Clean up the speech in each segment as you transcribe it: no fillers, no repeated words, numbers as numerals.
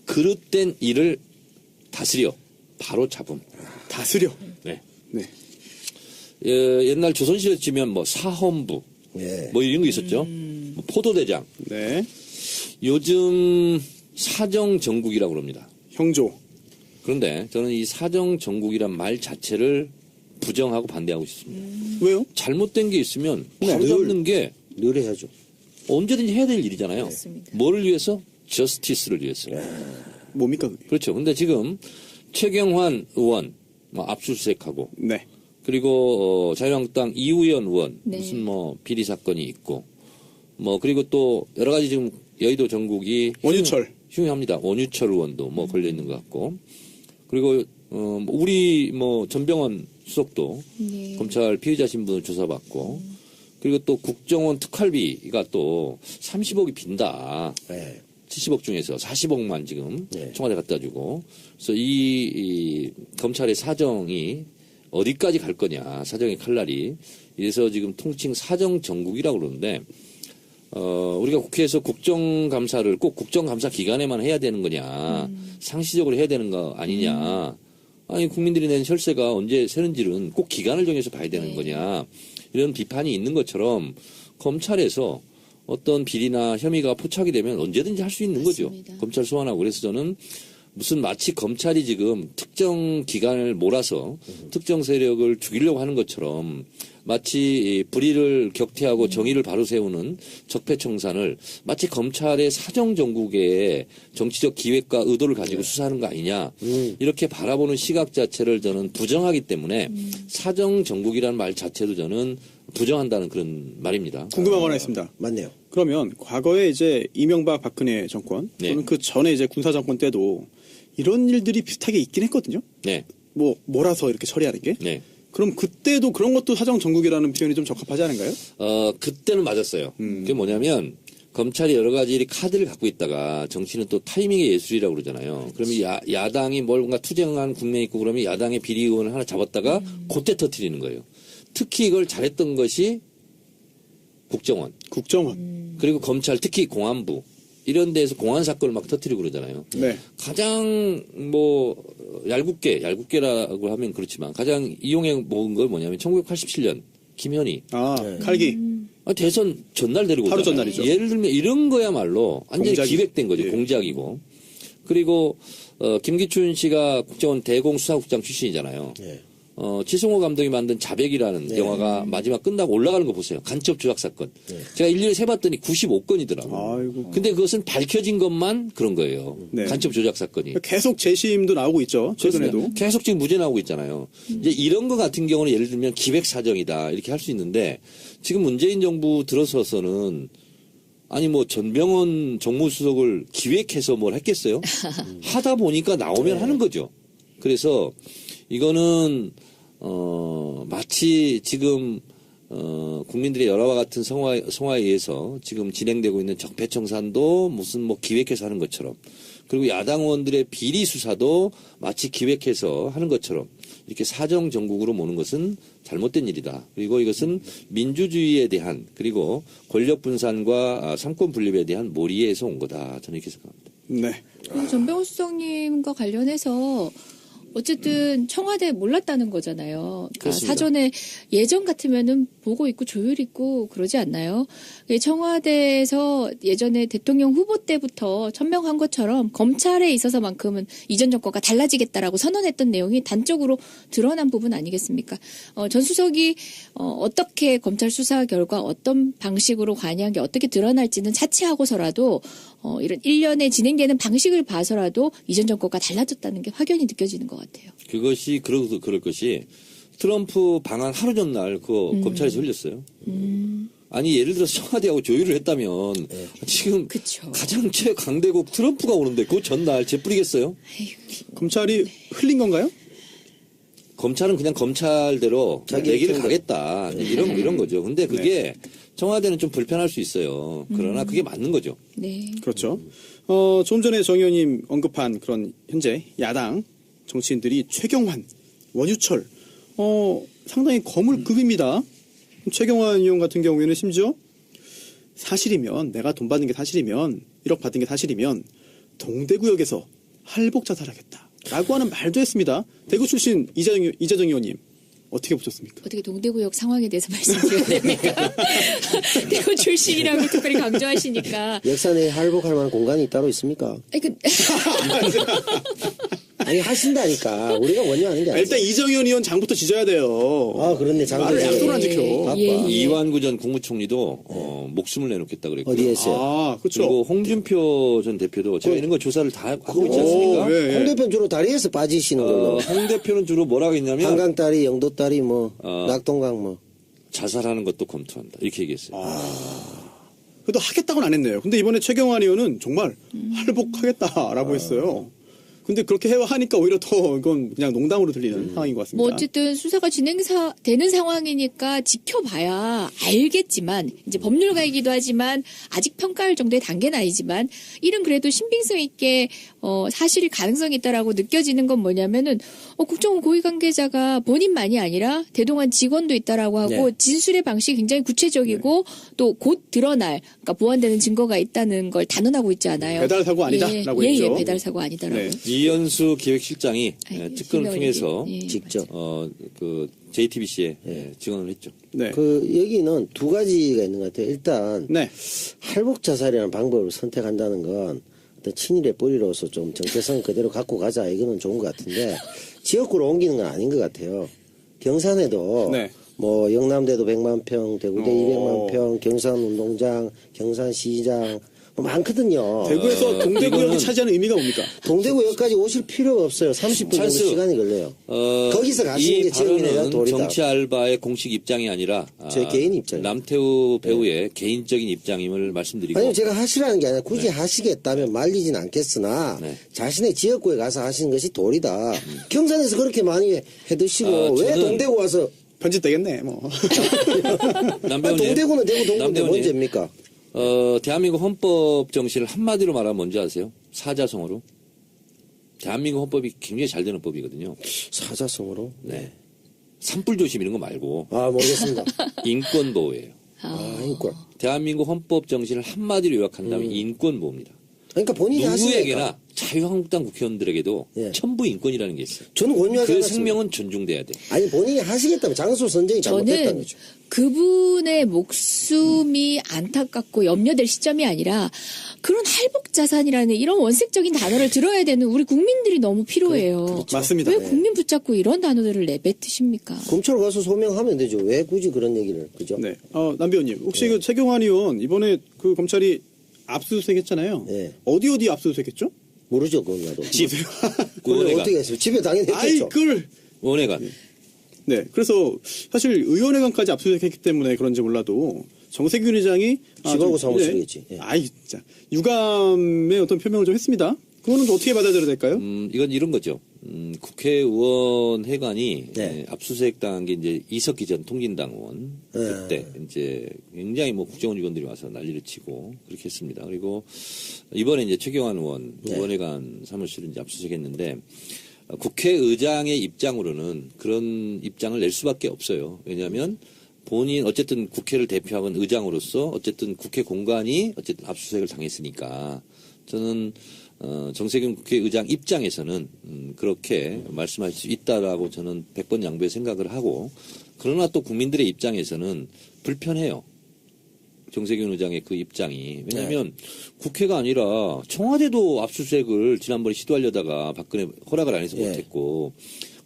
그릇된 일을 다스려 바로 잡음. 다스려. 네. 네. 옛날 조선시대 치면 뭐 사헌부, 예. 뭐 이런 거 있었죠. 뭐 포도대장. 네. 요즘 사정정국이라고 그럽니다. 형조. 그런데 저는 이 사정정국이란 말 자체를 부정하고 반대하고 싶습니다. 왜요? 잘못된 게 있으면 바로 늘- 잡는 게 늘 해야죠. 언제든지 해야 될 일이잖아요. 맞습니다. 뭐를 위해서? 저스티스를 위해서. 뭡니까 그게? 그렇죠. 근데 지금 최경환 의원 뭐 압수수색하고 네. 그리고 자유한국당 이우현 의원 네. 무슨 뭐 비리 사건이 있고 뭐 그리고 또 여러 가지 지금 여의도 전국이 원유철. 흉흉합니다. 원유철 의원도 뭐 걸려 있는 것 같고 그리고 우리 뭐 전병헌 수석도 네. 검찰 피의자 신분을 조사받고 그리고 또 국정원 특활비가 또 30억이 빈다. 예. 70억 중에서 40억만 지금 네. 청와대 갖다 주고 그래서 이 검찰의 사정이 어디까지 갈 거냐 사정의 칼날이 이래서 지금 통칭 사정정국이라고 그러는데 우리가 국회에서 국정감사를 꼭 국정감사 기간에만 해야 되는 거냐 상시적으로 해야 되는 거 아니냐 아니 국민들이 낸 혈세가 언제 새는지는 꼭 기간을 정해서 봐야 되는 네. 거냐 이런 비판이 있는 것처럼 검찰에서 어떤 비리나 혐의가 포착이 되면 언제든지 할 수 있는 거죠. 맞습니다. 검찰 소환하고 그래서 저는 무슨 마치 검찰이 지금 특정 기관을 몰아서 특정 세력을 죽이려고 하는 것처럼 마치 이 불의를 격퇴하고 정의를 바로 세우는 적폐청산을 마치 검찰의 사정정국의 정치적 기획과 의도를 가지고 수사하는 거 아니냐 이렇게 바라보는 시각 자체를 저는 부정하기 때문에 사정정국이라는 말 자체도 저는 부정한다는 그런 말입니다. 궁금한 거 하나 있습니다. 맞네요. 그러면 과거에 이제 이명박 박근혜 정권 네. 또는 그 전에 이제 군사 정권 때도 이런 일들이 비슷하게 있긴 했거든요. 네, 뭐 몰아서 이렇게 처리하는 게. 네. 그럼 그때도 그런 것도 사정정국이라는 표현이 좀 적합하지 않은가요? 그때는 맞았어요. 그게 뭐냐면 검찰이 여러 가지 카드를 갖고 있다가 정치는 또 타이밍의 예술이라고 그러잖아요. 그러면 야당이 뭔가 투쟁한 국면이 있고 그러면 야당의 비리 의원을 하나 잡았다가 그때 터뜨리는 거예요. 특히 이걸 잘했던 것이 국정원 국정원. 그리고 검찰 특히 공안부 이런 데서 공안 사건을 막 터뜨리고 그러잖아요. 네. 가장 뭐 얄궂게라고 하면 그렇지만 가장 이용해 먹은 걸 뭐냐면 1987년 김현희 아, 칼기. 대선 전날 데리고 하루 오잖아요. 전날이죠. 예를 들면 이런 거야말로 완전히 공작이- 기획된 거죠. 예. 공작이고. 그리고 김기춘 씨가 국정원 대공수사국장 출신이잖아요. 예. 지성호 감독이 만든 자백이라는 네. 영화가 마지막 끝나고 올라가는 거 보세요. 간첩 조작 사건. 제가 일일이 세봤더니 95건이더라고요. 아이고. 근데 그것은 밝혀진 것만 그런 거예요. 네. 간첩 조작 사건이. 계속 재심도 나오고 있죠. 최근에도. 그렇습니다. 계속 지금 무죄 나오고 있잖아요. 이제 이런 거 같은 경우는 예를 들면 기획 사정이다 이렇게 할 수 있는데 지금 문재인 정부 들어서서는 아니 뭐 전병헌 정무수석을 기획해서 뭘 했겠어요? 하다 보니까 나오면 하는 거죠. 그래서 이거는 마치 지금 국민들의 열화와 같은 성화에 의해서 지금 진행되고 있는 적폐청산도 무슨 뭐 기획해서 하는 것처럼 그리고 야당 의원들의 비리 수사도 마치 기획해서 하는 것처럼 이렇게 사정정국으로 모는 것은 잘못된 일이다. 그리고 이것은 민주주의에 대한 그리고 권력 분산과 삼권 분립에 대한 몰이에서 온 거다. 저는 이렇게 생각합니다. 네. 그리고 전병호 수석님과 관련해서 어쨌든 청와대 몰랐다는 거잖아요. 그러니까 그렇습니다. 사전에 예전 같으면은 보고 있고 조율 있고 그러지 않나요? 청와대에서 예전에 대통령 후보 때부터 천명한 것처럼 검찰에 있어서만큼은 이전 정권과 달라지겠다라고 선언했던 내용이 단적으로 드러난 부분 아니겠습니까? 전 수석이 어떻게 검찰 수사 결과 어떤 방식으로 관여한 게 어떻게 드러날지는 차치하고서라도 이런 일련의 진행되는 방식을 봐서라도 이전 정권과 달라졌다는 게 확연히 느껴지는 것 같아요. 그것이 그럴 것이 트럼프 방한 하루 전날 그거 검찰에서 흘렸어요. 아니 예를 들어서 청와대하고 조율을 했다면 지금 그쵸. 가장 최강대국 트럼프가 오는데 그 전날 재뿌리겠어요? 검찰이 흘린 건가요? 검찰은 그냥 검찰대로 자기 얘기를 입장대로. 가겠다 이런 거죠. 근데 그게 청와대는 좀 불편할 수 있어요. 그러나 그게 맞는 거죠. 네. 그렇죠. 좀 전에 정 의원님 언급한 그런 현재 야당 정치인들이 최경환, 원유철, 상당히 거물급입니다. 최경환 의원 같은 경우에는 심지어 사실이면 내가 돈 받는 게 사실이면 1억 받은 게 사실이면 동대구역에서 할복 자살하겠다라고 하는 말도 했습니다. 대구 출신 이재정 의원님 어떻게 보셨습니까? 어떻게 동대구역 상황에 대해서 말씀드려야 됩니까? 대구 출신이라고 특별히 강조하시니까. 역사 내에 할복할 만한 공간이 따로 있습니까? 아니, 아니 하신다니까 우리가 원하는 게 아니야. 일단 이정현 의원 장부터 지져야 돼요. 아 그렇네 말을 약속을 안 지켜. 바빠. 이완구 전 국무총리도 목숨을 내놓겠다 그랬고요. 어디에 했어요? 아, 그렇죠. 그리고 홍준표 전 대표도 제가 이런 거 조사를 다 하고 있지 않습니까? 예, 예. 홍 대표는 주로 다리에서 빠지시는 걸로. 홍 대표는 주로 뭐라고 했냐면 한강다리, 영도다리, 뭐 낙동강 뭐. 자살하는 것도 검토한다 이렇게 얘기했어요. 그래도 하겠다고는 안 했네요. 근데 이번에 최경환 의원은 정말 할복하겠다라고 했어요. 근데 그렇게 하니까 오히려 더 이건 그냥 농담으로 들리는 상황인 것 같습니다. 뭐 어쨌든 수사가 되는 상황이니까 지켜봐야 알겠지만 이제 법률가이기도 하지만 아직 평가할 정도의 단계는 아니지만 이런 그래도 신빙성 있게 사실이 가능성이 있다라고 느껴지는 건 뭐냐면은 국정원 고위 관계자가 본인만이 아니라 대동한 직원도 있다라고 하고 네. 진술의 방식이 굉장히 구체적이고 또 곧 드러날 그러니까 보완되는 증거가 있다는 걸 단언하고 있지 않아요. 배달 사고 아니다라고 예, 했죠. 예, 배달 사고 아니다라고. 네. 이현수 기획실장이 아이, 특검을 통해서 예, 직접. 그 JTBC에 증언을 했죠. 네. 그 여기는 두 가지가 있는 것 같아요. 일단 네. 할복 자살이라는 방법을 선택한다는 건 어떤 친일의 뿌리로서 좀 정체성 그대로 갖고 가자 이거는 좋은 것 같은데 지역구로 옮기는 건 아닌 것 같아요. 경산에도 네. 뭐 영남대도 100만 평, 대구대 오. 200만 평, 경산운동장, 경산시장 뭐 많거든요. 대구에서 동대구역이 이거는- 차지하는 의미가 뭡니까? 동대구역까지 오실 필요가 없어요. 30분 정도 찬스. 시간이 걸려요. 거기서 가시는 이 게 지역민에 대한 발언은 도리다. 정치 알바의 공식 입장이 아니라 제 개인 입장이에요. 남태우 배우의 개인적인 입장임을 말씀드리고 아니면 제가 하시라는 게 아니라 굳이 하시겠다면 말리진 않겠으나 네. 자신의 지역구에 가서 하시는 것이 도리다. 경산에서 그렇게 많이 해드시고 왜 저는- 동대구 와서 편집되겠네. 뭐. 남배우님, 동대구는 대구 동구인데 남배우님, 뭔 죄입니까? 대한민국 헌법 정신을 한마디로 말하면 뭔지 아세요? 사자성어로. 대한민국 헌법이 굉장히 잘 되는 법이거든요. 사자성어로? 네. 산불조심 이런 거 말고 아 모르겠습니다. 인권 보호예요. 아 인권. 대한민국 헌법 정신을 한마디로 요약한다면 인권 보호입니다. 그러니까 본인이 하시니까. 누구에게나 자유한국당 국회의원들에게도 예. 천부 인권이라는 게 있어요. 저는 권유하지 그 않았습니다. 생명은 존중돼야 돼. 아니 본인이 하시겠다면 장소 선정이 잘못했다는 저는 거죠. 그분의 목숨이 안타깝고 염려될 시점이 아니라 그런 할복자산이라는 이런 원색적인 단어를 들어야 되는 우리 국민들이 너무 필요해요. 맞습니다. 왜 네. 국민 붙잡고 이런 단어들을 내뱉으십니까? 검찰 가서 소명하면 되죠. 왜 굳이 그런 얘기를 그죠? 네. 남배우님, 혹시 그 최경환 의원 이번에 그 검찰이 압수수색했잖아요. 네. 어디 압수수색했죠? 모르죠 그건 나도. 집, 그 그걸 원회관, 어떻게 했어요? 집에 당연히 아이 했겠죠. 그걸. 원회관. 네. 그래서 사실 의원회관까지 압수수색했기 때문에 그런지 몰라도 정세균 의장이 집하고 좀, 사무실이겠지. 예. 아이 진짜 유감의 어떤 표명을 좀 했습니다. 그거는 또 어떻게 받아들여야 될까요? 이건 이런 거죠. 국회의원 회관이 네. 압수수색 당한 게 이제 이석기 전 통진당원 네. 그때 이제 굉장히 뭐 국정원 직원들이 와서 난리를 치고 그렇게 했습니다. 그리고 이번에 이제 최경환 의원 네. 의원회관 사무실을 이제 압수수색했는데 국회의장의 입장으로는 그런 입장을 낼 수밖에 없어요. 왜냐하면 본인 어쨌든 국회를 대표하는 의장으로서 어쨌든 국회 공간이 어쨌든 압수수색을 당했으니까 저는 정세균 국회의장 입장에서는 그렇게 말씀할 수 있다라고 저는 100번 양보의 생각을 하고 그러나 또 국민들의 입장에서는 불편해요. 정세균 의장의 그 입장이. 왜냐하면 국회가 아니라 청와대도 압수수색을 지난번에 시도하려다가 박근혜 허락을 안 해서 예. 못했고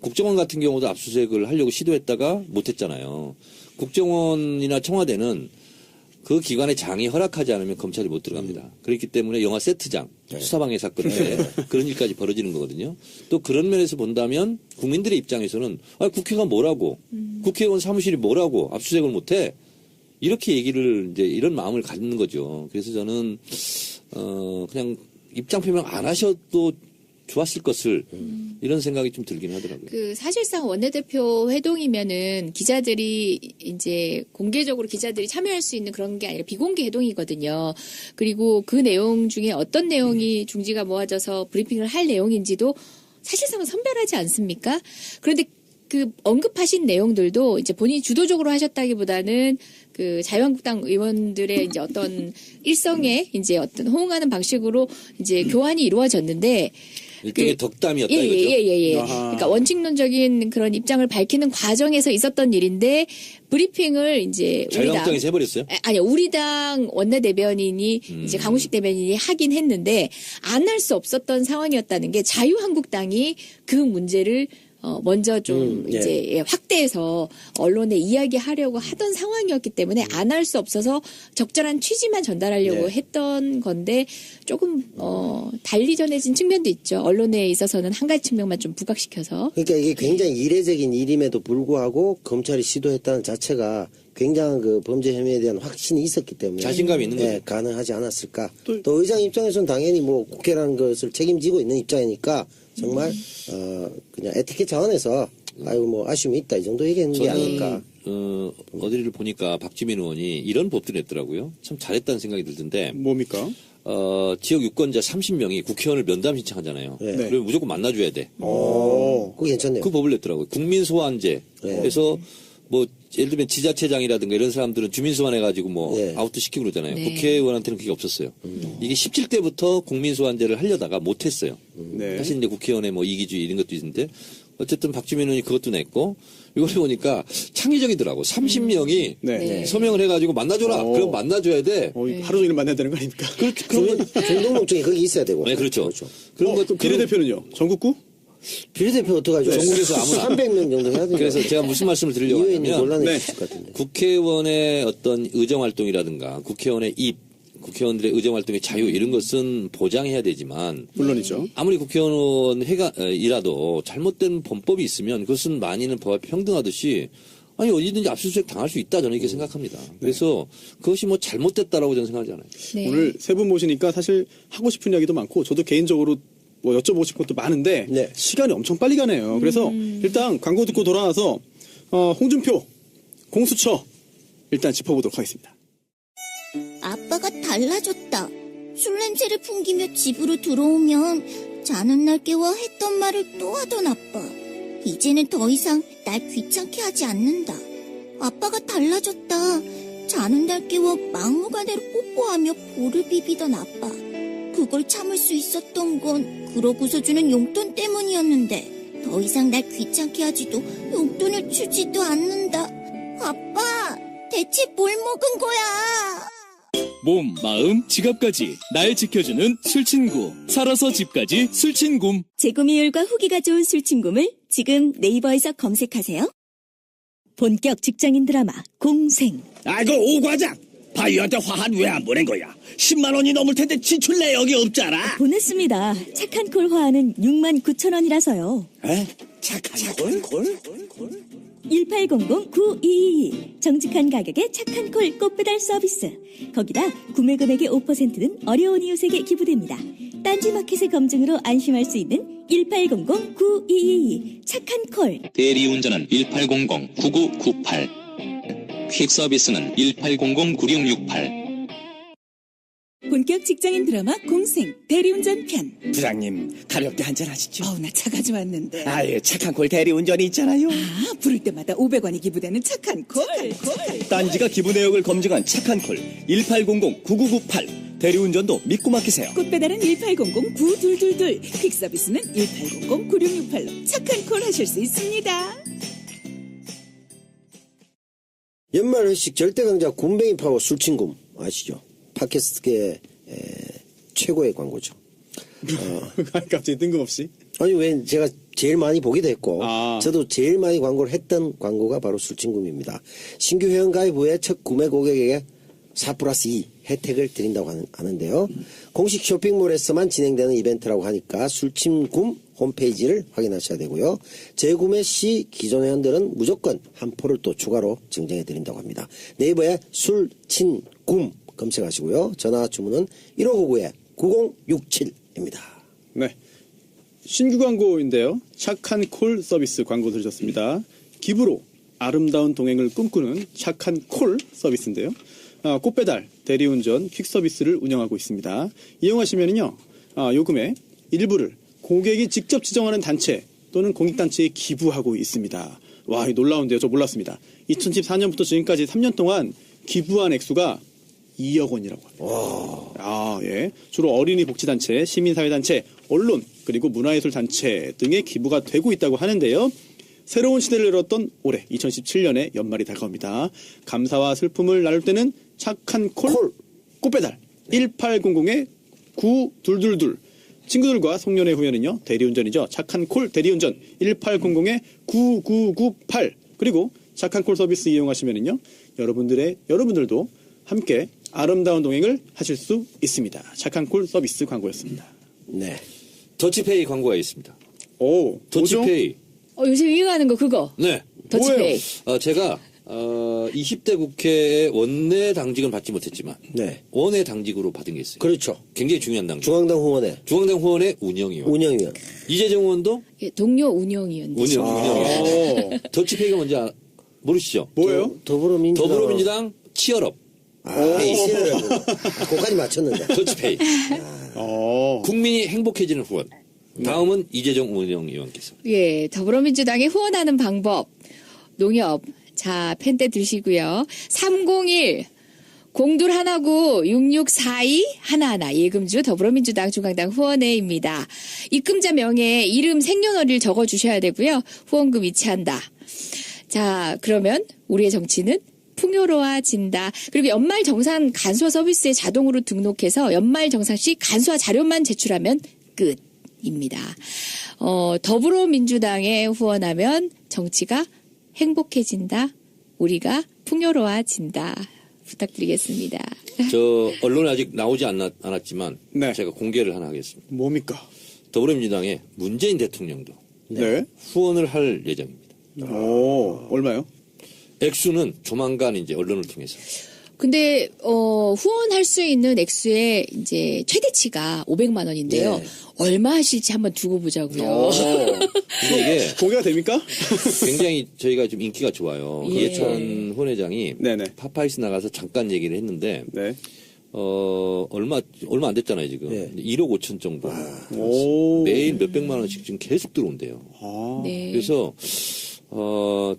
국정원 같은 경우도 압수수색을 하려고 시도했다가 못했잖아요. 국정원이나 청와대는 그 기관의 장이 허락하지 않으면 검찰이 못 들어갑니다. 그렇기 때문에 영화 세트장, 수사방해 사건 때 그런 일까지 벌어지는 거거든요. 또 그런 면에서 본다면 국민들의 입장에서는 국회가 뭐라고, 국회의원 사무실이 뭐라고 압수수색을 못해 이렇게 얘기를 이제 이런 마음을 갖는 거죠. 그래서 저는 그냥 입장 표명 안 하셔도 좋았을 것을 이런 생각이 좀 들긴 하더라고요. 그 사실상 원내대표 회동이면은 기자들이 이제 공개적으로 기자들이 참여할 수 있는 그런 게 아니라 비공개 회동이거든요. 그리고 그 내용 중에 어떤 내용이 중지가 모아져서 브리핑을 할 내용인지도 사실상은 선별하지 않습니까? 그런데 그 언급하신 내용들도 이제 본인이 주도적으로 하셨다기보다는 그 자유한국당 의원들의 이제 어떤 일성에 이제 어떤 호응하는 방식으로 이제 교환이 이루어졌는데 일종의 덕담이었다 예, 이거죠. 예. 아하. 그러니까 원칙론적인 그런 입장을 밝히는 과정에서 있었던 일인데 브리핑을 이제 자유한국당에서 해버렸어요. 아니요, 우리 당 원내대변인이 이제 강우식 대변인이 하긴 했는데 안 할 수 없었던 상황이었다는 게 자유한국당이 그 문제를 먼저 좀 예. 이제 확대해서 언론에 이야기하려고 하던 상황이었기 때문에 안 할 수 없어서 적절한 취지만 전달하려고 예. 했던 건데 조금 달리 전해진 측면도 있죠. 언론에 있어서는 한 가지 측면만 좀 부각시켜서. 그러니까 이게 굉장히 이례적인 일임에도 불구하고 검찰이 시도했다는 자체가 굉장한 그 범죄 혐의에 대한 확신이 있었기 때문에 자신감이 있는 거죠. 가능하지 않았을까. 또 의장 입장에서는 당연히 뭐 국회라는 것을 책임지고 있는 입장이니까 정말 그냥 에티켓 차원에서 아이고 뭐 아쉬움이 있다 이 정도 얘기했는 게 아닐까. 어디를 보니까 박지민 의원이 이런 법도 냈더라고요. 참 잘했다는 생각이 들던데 뭡니까? 지역 유권자 30명이 국회의원을 면담 신청하잖아요. 네. 그러면 무조건 만나줘야 돼. 그거 괜찮네요. 그 법을 냈더라고요. 국민소환제. 네. 그래서 뭐 예를 들면 지자체장이라든가 이런 사람들은 주민소환 해가지고 뭐 네. 아웃도 시키고 그러잖아요. 네. 국회의원한테는 그게 없었어요. 이게 17대부터 국민소환제를 하려다가 못했어요. 네. 사실 이제 국회의원의 뭐 이기주의 이런 것도 있는데 어쨌든 박주민 의원이 그것도 냈고 이걸 보니까 창의적이더라고. 30명이 네. 서명을 해가지고 만나줘라. 오. 그럼 만나줘야 돼. 하루 종일 만나야 되는 거 아닙니까? 그러면 중동목적이 거기 있어야 되고. 네, 그렇죠. 그런 그럼 것 비례대표는요? 전국구? 비례대표 어떡하죠? 전국에서 아무나. 300명 정도 해야 되죠. 그래서 제가 무슨 말씀을 드리려고 이외에 있는 하냐면 논란이 네. 있을 것 같은데. 국회의원의 어떤 의정활동이라든가 국회의원의 국회의원들의 의정활동의 자유 이런 것은 보장해야 되지만 물론이죠. 아무리 국회의원 이라도 잘못된 범법이 있으면 그것은 만인은 법 앞에 평등하듯이 아니 어디든지 압수수색 당할 수 있다 저는 이렇게 생각합니다. 그래서 그것이 뭐 잘못됐다라고 저는 생각하지 않아요. 네. 오늘 세 분 모시니까 사실 하고 싶은 이야기도 많고 저도 개인적으로 뭐 여쭤보고 싶은 것도 많은데 네. 시간이 엄청 빨리 가네요. 그래서 일단 광고 듣고 돌아와서 홍준표 공수처 일단 짚어보도록 하겠습니다. 아빠가 달라졌다. 술 냄새를 풍기며 집으로 들어오면 자는 날 깨워 했던 말을 또 하던 아빠. 이제는 더 이상 날 귀찮게 하지 않는다. 아빠가 달라졌다. 자는 날 깨워 막무가내로 뽀뽀하며 볼을 비비던 아빠. 그걸 참을 수 있었던 건 그러고서 주는 용돈 때문이었는데 더 이상 날 귀찮게 하지도 용돈을 주지도 않는다. 아빠, 대체 뭘 먹은 거야? 몸, 마음, 지갑까지 날 지켜주는 술친구. 살아서 집까지 술친굼. 재구미율과 후기가 좋은 술친굼을 지금 네이버에서 검색하세요. 본격 직장인 드라마 공생. 아이고 오 과장 바이오한테 화한 왜 안 보낸 거야? 10만 원이 넘을 텐데 지출 내역이 없잖아. 보냈습니다. 착한 콜 화하는 69,000원이라서요. 에? 착한 걸? 1800-9222 정직한 가격에 착한 콜 꽃배달 서비스. 거기다 구매 금액의 5%는 어려운 이웃에게 기부됩니다. 딴지마켓의 검증으로 안심할 수 있는 1800-9222 착한 콜. 대리운전은 1800-9998 퀵서비스는 1800-9668 본격 직장인 드라마 공생 대리운전 편. 부장님 가볍게 한잔 하시죠. 나 차 가져왔는데. 아예 착한 콜 대리운전이 있잖아요. 부를 때마다 500원이 기부되는 착한 콜. 딴지가 기부 내역을 검증한 착한 콜 1800-9998 대리운전도 믿고 맡기세요. 꽃배달은 1800-9222 퀵서비스는 1800-9668로 착한 콜 하실 수 있습니다. 연말 회식 절대 강자 굼벵이 파워 술친굼 아시죠? 팟캐스트계 최고의 광고죠. 갑자기 뜬금없이. 아니 왜 제가 제일 많이 보기도 했고 아. 저도 제일 많이 광고를 했던 광고가 바로 술친굼입니다. 신규 회원 가입 후에 첫 구매 고객에게 4+2 혜택을 드린다고 하는데요. 공식 쇼핑몰에서만 진행되는 이벤트라고 하니까 술친굼 홈페이지를 확인하셔야 되고요. 재구매 시 기존 회원들은 무조건 한 포를 또 추가로 증정해 드린다고 합니다. 네이버에 술친굼 검색하시고요. 전화 주문은 1599-9067입니다. 네. 신규 광고인데요. 착한 콜 서비스 광고 들으셨습니다. 기부로 아름다운 동행을 꿈꾸는 착한 콜 서비스인데요. 꽃배달, 대리운전, 퀵서비스를 운영하고 있습니다. 이용하시면요, 요금의 일부를 고객이 직접 지정하는 단체 또는 공익단체에 기부하고 있습니다. 와, 놀라운데요. 저 몰랐습니다. 2014년부터 지금까지 3년 동안 기부한 액수가 2억 원이라고 합니다. 아, 예. 주로 어린이 복지단체, 시민사회단체, 언론, 그리고 문화예술단체 등에 기부가 되고 있다고 하는데요. 새로운 시대를 열었던 올해 2017년에 연말이 다가옵니다. 감사와 슬픔을 나눌 때는 착한 꽃배달 1800-9222 친구들과 송년회 후에는요. 대리운전이죠. 착한 콜 대리운전 1800-9998 그리고 착한 콜 서비스 이용하시면은요. 여러분들도 함께 아름다운 동행을 하실 수 있습니다. 착한 콜 서비스 광고였습니다. 네. 더치페이 광고가 있습니다. 오, 더치페이. 요새 유행하는 거 그거. 네. 더치페이. 제가 20대 국회에 원내 당직은 받지 못했지만 네. 원외 당직으로 받은 게 있어요. 그렇죠. 굉장히 중요한 당직. 중앙당 후원회. 중앙당 후원의 운영위원. 운영위원. 이재정 의원도 예, 동료 운영위원. 운영위원. 더치페이가 뭔지 모르시죠? 뭐예요? 더불어민주당 치얼업. 그거까지 맞췄는데. 더치페이. 국민이 행복해지는 후원. 다음은 이재정 운영위원께서. 예, 더불어민주당에 후원하는 방법. 농협. 자, 펜대 드시고요. 301 0219 6642 11 예금주 더불어민주당 중앙당 후원회입니다. 입금자 명예에 이름 생년월일 적어주셔야 되고요. 후원금 이체한다. 자, 그러면 우리의 정치는 풍요로워진다. 그리고 연말 정산 간소화 서비스에 자동으로 등록해서 연말 정산 시 간소화 자료만 제출하면 끝입니다. 더불어민주당에 후원하면 정치가 행복해진다. 우리가 풍요로워진다. 부탁드리겠습니다. 저 언론에 아직 나오지 않았지만 네. 제가 공개를 하나 하겠습니다. 뭡니까? 더불어민주당의 문재인 대통령도 네. 후원을 할 예정입니다. 오, 얼마요? 액수는 조만간 이제 언론을 통해서. 근데 후원할 수 있는 액수의 이제 최대치가 500만 원인데요. 네. 얼마 하실지 한번 두고 보자고요. 근데 이게 공개가 됩니까? 굉장히 저희가 좀 인기가 좋아요. 예. 이해찬 후원회장이 네네. 파파이스 나가서 잠깐 얘기를 했는데 네. 얼마 안 됐잖아요 지금. 네. 1억 5천 정도. 오. 매일 몇백만 원씩 지금 계속 들어온대요. 아. 네. 그래서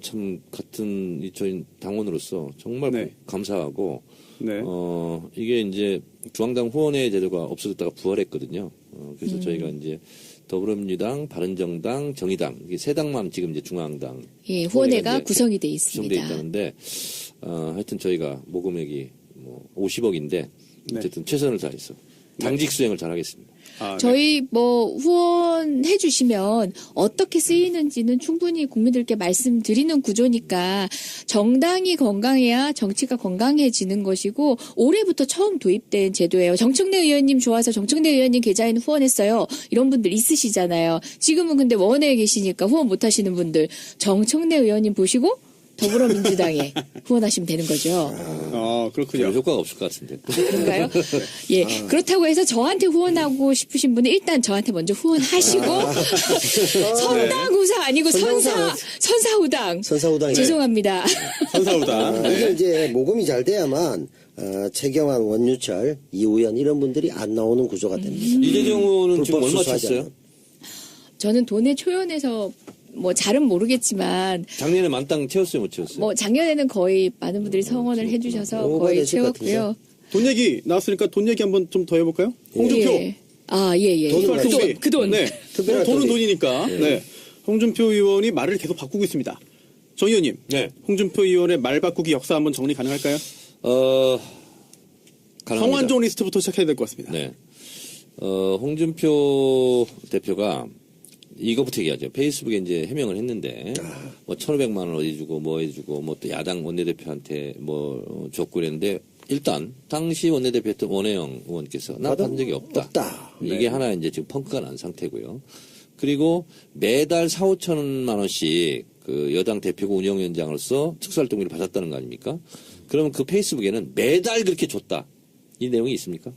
참 같은 저희 당원으로서 정말 네. 감사하고 네. 이게 이제 중앙당 후원회 제도가 없어졌다가 부활했거든요. 그래서 저희가 이제 더불어민주당, 바른정당, 정의당 이게 세 당만 지금 이제 중앙당 예, 후원회가 이제 구성이 돼 구성돼 있습니다. 있다는데 하여튼 저희가 모금액이 뭐 50억인데 네. 어쨌든 최선을 다해서 당직 수행을 잘하겠습니다. 아, 네. 저희 뭐 후원해 주시면 어떻게 쓰이는지는 충분히 국민들께 말씀드리는 구조니까 정당이 건강해야 정치가 건강해지는 것이고 올해부터 처음 도입된 제도예요. 정청래 의원님 좋아서 정청래 의원님 계좌에는 후원했어요. 이런 분들 있으시잖아요. 지금은 근데 원외에 계시니까 후원 못 하시는 분들 정청래 의원님 보시고 더불어민주당에 후원하시면 되는 거죠. 그렇군요. 별 효과가 없을 것 같은데. 그런가요? 예. 그렇다고 해서 저한테 후원하고 싶으신 분은 일단 저한테 먼저 후원하시고 선당우사 아니고 선사우당. 선사우당이. 죄송합니다. 선사우당. 이게 네. 이제 모금이 잘 돼야만 최경환, 원유철, 이우연 이런 분들이 안 나오는 구조가 됩니다. 이재정 의원은 지금 불법 얼마 수수하지 찼어요? 않는. 저는 돈의 초연에서 뭐 잘은 모르겠지만 작년에 만땅 채웠어요, 못 채웠어요? 뭐 작년에는 거의 많은 분들이 성원을 해주셔서 오버가 거의 됐을 것 채웠고요. 돈 얘기 나왔으니까 돈 얘기 한번 좀 더 해볼까요? 홍준표. 예. 아, 예. 특수활동비. 그 돈. 네. 특별한 돈은 돈이. 돈이니까. 네. 홍준표 의원이 말을 계속 바꾸고 있습니다. 정 의원님. 네. 홍준표 의원의 말 바꾸기 역사 한번 정리 가능할까요? 가능합니다. 성완종 리스트부터 시작해야 될 것 같습니다. 네. 홍준표 대표가 이거부터 얘기하죠. 페이스북에 이제 해명을 했는데, 뭐 1,500만 원 어디 주고, 뭐 해주고, 뭐 또 야당 원내대표한테 뭐 줬고 그랬는데, 일단, 당시 원내대표였던 원혜영 의원께서 나 받은 적이 없다. 이게 네. 하나 이제 지금 펑크가 난 상태고요. 그리고 매달 4,5천만 원씩 그 여당 대표고 운영위원장으로서 특수활동비를 받았다는 거 아닙니까? 그러면 그 페이스북에는 매달 그렇게 줬다. 이 내용이 있습니까?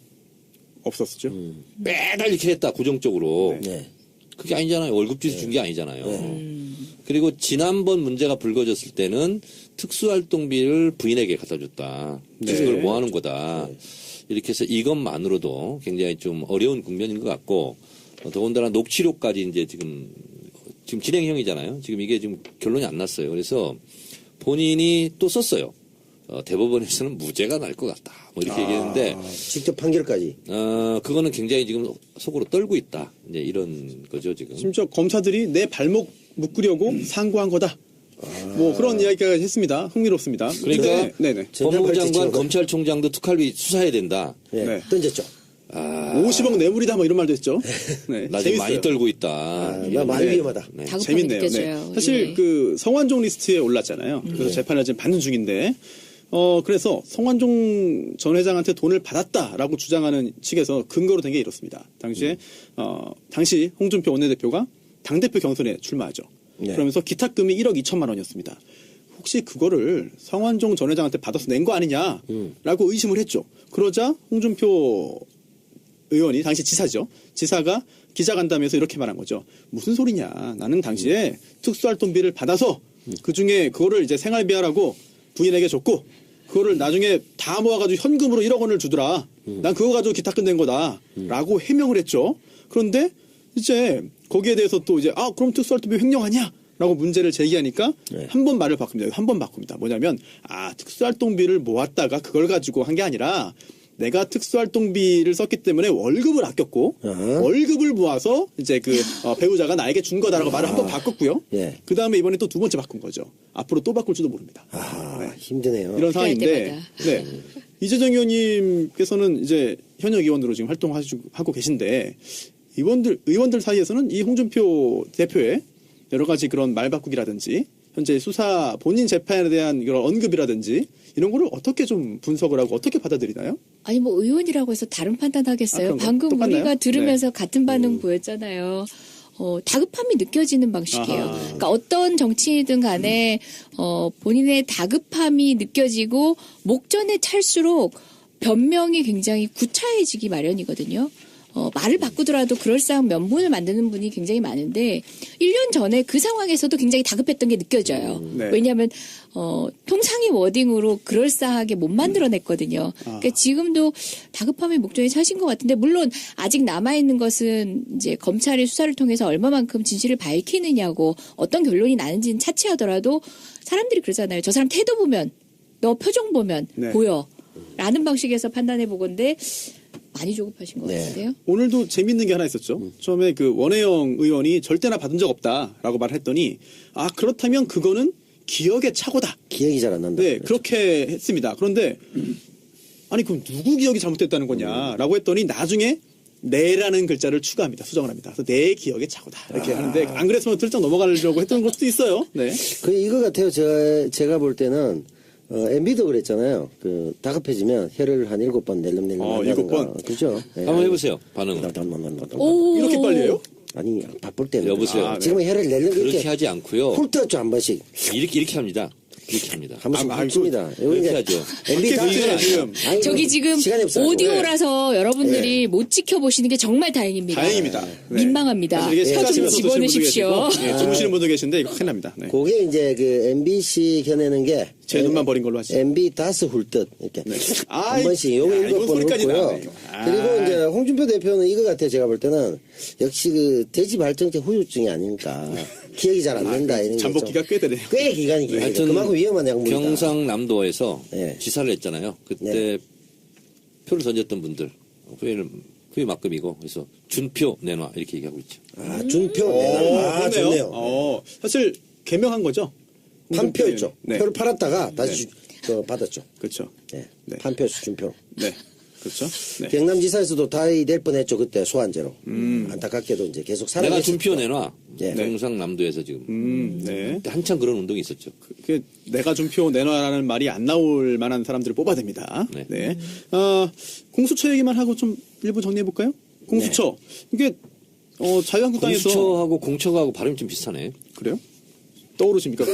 없었죠. 매달 이렇게 했다, 고정적으로. 네. 그게 아니잖아요. 월급주에서 준 게 아니잖아요. 그리고 지난번 문제가 불거졌을 때는 특수활동비를 부인에게 갖다 줬다. 그래서 네. 그걸 뭐 하는 거다. 이렇게 해서 이것만으로도 굉장히 좀 어려운 국면인 것 같고, 더군다나 녹취록까지 이제 지금 진행형이잖아요. 지금 이게 지금 결론이 안 났어요. 그래서 본인이 또 썼어요. 대법원에서는 무죄가 날 것 같다. 뭐 이렇게 얘기했는데 직접 판결까지. 그거는 굉장히 지금 속으로 떨고 있다. 이제 이런 거죠 지금. 심지어 검사들이 내 발목 묶으려고 상고한 거다. 뭐 그런 이야기가 했습니다. 흥미롭습니다. 그러니까 네네. 법무부 장관, 전자발찌 검찰총장도 특활비 수사해야 된다. 예, 네. 던졌죠. 50억 뇌물이다 뭐 이런 말도 했죠. 네. 나 지금 많이 떨고 있다. 나 많이 위험하다. 다급하게 재밌네요. 느껴져요. 사실 예. 그 성완종 리스트에 올랐잖아요. 그래서 재판을 지금 받는 중인데, 그래서 성완종 전 회장한테 돈을 받았다라고 주장하는 측에서 근거로 된 게 이렇습니다. 당시에 당시 홍준표 원내대표가 당대표 경선에 출마하죠. 네. 그러면서 기탁금이 1억 2천만 원이었습니다. 혹시 그거를 성완종 전 회장한테 받아서 낸 거 아니냐라고 의심을 했죠. 그러자 홍준표 의원이 당시 지사죠. 지사가 기자간담회에서 이렇게 말한 거죠. 무슨 소리냐. 나는 당시에 특수활동비를 받아서 그중에 그거를 이제 생활비하라고 부인에게 줬고 그거를 나중에 다 모아가지고 현금으로 1억 원을 주더라. 난 그거 가지고 기탁금 낸 거다. 라고 해명을 했죠. 그런데 이제 거기에 대해서 또 이제 그럼 특수활동비 횡령 아니야? 라고 문제를 제기하니까 한 번 말을 바꿉니다. 한 번 바꿉니다. 뭐냐면 특수활동비를 모았다가 그걸 가지고 한 게 아니라 내가 특수활동비를 썼기 때문에 월급을 아꼈고 월급을 모아서 이제 그 배우자가 나에게 준 거다라고 말을 한 번 바꿨고요. 예. 그 다음에 이번에 또 두 번째 바꾼 거죠. 앞으로 또 바꿀지도 모릅니다. 힘드네요. 이런 필요할 상황인데, 때마다. 네. 이재정 의원님께서는 이제 현역 의원으로 지금 활동하고 계신데 의원들 사이에서는 이 홍준표 대표의 여러 가지 그런 말 바꾸기라든지 현재 수사 본인 재판에 대한 이런 언급이라든지 이런 거를 어떻게 좀 분석을 하고 어떻게 받아들이나요? 아니 뭐 의원이라고 해서 다른 판단하겠어요. 그런가요? 방금 똑같나요? 우리가 들으면서 같은 반응 보였잖아요. 다급함이 느껴지는 방식이에요. 아하. 그러니까 어떤 정치인이든 간에 본인의 다급함이 느껴지고 목전에 찰수록 변명이 굉장히 구차해지기 마련이거든요. 말을 바꾸더라도 그럴싸한 면문을 만드는 분이 굉장히 많은데 1년 전에 그 상황에서도 굉장히 다급했던 게 느껴져요. 네. 왜냐하면 통상의 워딩으로 그럴싸하게 못 만들어냈거든요. 그러니까 지금도 다급함의 목전에 차신 것 같은데 물론 아직 남아있는 것은 이제 검찰의 수사를 통해서 얼마만큼 진실을 밝히느냐고 어떤 결론이 나는지는 차치하더라도 사람들이 그러잖아요. 저 사람 태도 보면 너 표정 보면 네. 보여 라는 방식에서 판단해 보건데 많이 조급하신 것 같은데요. 오늘도 재밌는 게 하나 있었죠. 처음에 그 원혜영 의원이 절대나 받은 적 없다라고 말했더니 그렇다면 그거는 기억의 착오다. 기억이 잘 안 난다. 네, 그렇게 했습니다. 그런데 아니 그럼 누구 기억이 잘못됐다는 거냐라고 했더니 나중에 내라는 글자를 추가합니다. 수정을 합니다. 그래서 내 기억의 착오다. 이렇게 하는데 안 그랬으면 슬쩍 넘어가려고 했던 것도 있어요. 네. 이거 같아요. 제가 볼 때는 MB도 그랬잖아요. 다급해지면 혀를 한 7번 낼름낼름 한다든가. 7번? 그죠? 네. 한번 해보세요. 반응. 이렇게 빨리해요? 아니, 바쁠 때는. 여보세요. 지금 혀를 낼름 그렇게 하지 않고요. 훑었죠, 한 번씩. 이렇게 합니다. 이렇게 합니다. 한 번씩 훑습니다. 이렇게 하죠. MB 다 이렇게 지금. 저기 지금 시간이 없어요. 오디오라서 여러분들이 못 지켜보시는 게 정말 다행입니다. 다행입니다. 네. 민망합니다. 사실 이게 혀 좀 식사하시면서 집어넣으십시오. 드시는 분도 계시고, 네, 주무시는 분도 계신데 이거 큰일 납니다. 네. 그게 이제 MBC 겨내는 게. 제 눈만 버린 걸로 하시죠. MB 다스 훑듯 이렇게 네. 한 번씩 요거 이건 7번 소리까지 훑고요. 나왔네, 이거. 그리고 이제 홍준표 대표는 이거 같아요. 제가 볼 때는 역시 대지 발정체 후유증이 아닐까. 기억이 잘 안 난다 이런 게 잠복기가 꽤 되네요. 꽤 기간이 길어요. 하여튼 그만큼 위험한 약물이다. 경상남도에서 네. 지사를 했잖아요. 그때 네. 표를 던졌던 분들 후회 막금이고 그래서 준표 내놔 이렇게 얘기하고 있죠. 준표 내놔. 그러네요. 좋네요. 사실 개명한 거죠. 판표였죠. 네. 표를 팔았다가 다시 받았죠. 그렇죠. 네. 네. 판표 준표. 네. 그렇죠. 네. 경남지사에서도 다이될 뻔했죠. 그때 소환제로. 안타깝게도 이제 계속 내가 살아계셨죠. 준표 내놔. 네. 경상남도에서 지금 네. 그때 한참 그런 운동이 있었죠. 그 내가 준표 내놔라는 말이 안 나올 만한 사람들을 뽑아냅니다. 네. 네. 공수처 얘기만 하고 좀 일부 정리해 볼까요? 공수처. 이게 자유한국당에서 공수처하고 공처하고 발음이 좀 비슷하네. 그래요? 떠오르십니까?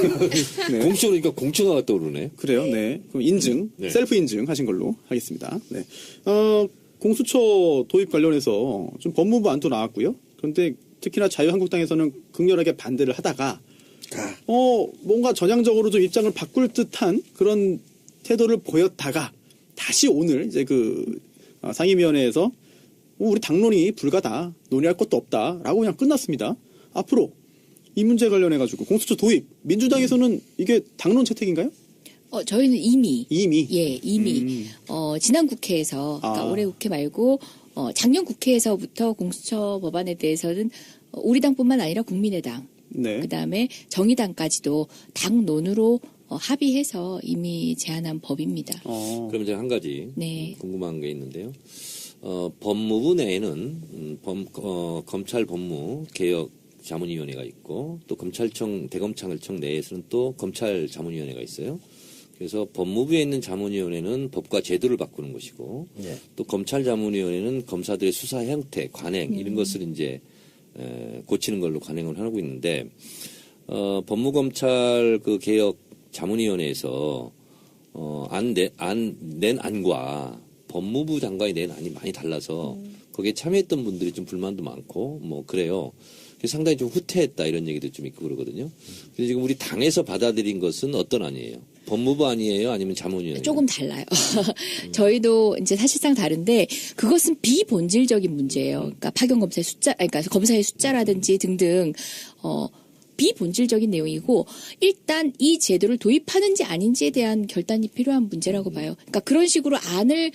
네. 공처 그러니까 공처가 떠오르네. 그래요. 네. 그럼 인증, 네. 셀프 인증 하신 걸로 하겠습니다. 네. 공수처 도입 관련해서 좀 법무부 안도 나왔고요. 그런데 특히나 자유한국당에서는 극렬하게 반대를 하다가 뭔가 전향적으로 좀 입장을 바꿀 듯한 그런 태도를 보였다가 다시 오늘 이제 상임위원회에서 우리 당론이 불가다, 논의할 것도 없다라고 그냥 끝났습니다. 앞으로 이 문제 관련해가지고 공수처 도입 민주당에서는 이게 당론 채택인가요? 저희는 이미 이미? 이미 지난 국회에서 그러니까 올해 국회 말고 작년 국회에서부터 공수처 법안에 대해서는 우리 당뿐만 아니라 국민의당 네. 그다음에 정의당까지도 당론으로 합의해서 이미 제안한 법입니다. 그럼 제가 한 가지 네. 궁금한 게 있는데요. 법무부 내에는 검찰 법무 개혁 자문위원회가 있고 또 검찰청 대검찰청 내에서는 또 검찰 자문위원회가 있어요. 그래서 법무부에 있는 자문위원회는 법과 제도를 바꾸는 것이고 네. 또 검찰 자문위원회는 검사들의 수사 형태, 관행 이런 것을 이제 고치는 걸로 관행을 하고 있는데 법무검찰 그 개혁 자문위원회에서 낸 안과 법무부 장관이 낸 안이 많이 달라서 거기에 참여했던 분들이 좀 불만도 많고 뭐 그래요. 그래서 상당히 좀 후퇴했다 이런 얘기도 좀 있고 그러거든요. 근데 지금 우리 당에서 받아들인 것은 어떤 안이에요? 법무부 안이에요? 아니면 자문위원회요? 조금 달라요. 저희도 이제 사실상 다른데 그것은 비본질적인 문제예요. 그러니까 파견 검사의 숫자, 그러니까 검사의 숫자라든지 등등 비본질적인 내용이고 일단 이 제도를 도입하는지 아닌지에 대한 결단이 필요한 문제라고 봐요. 그러니까 그런 식으로 안을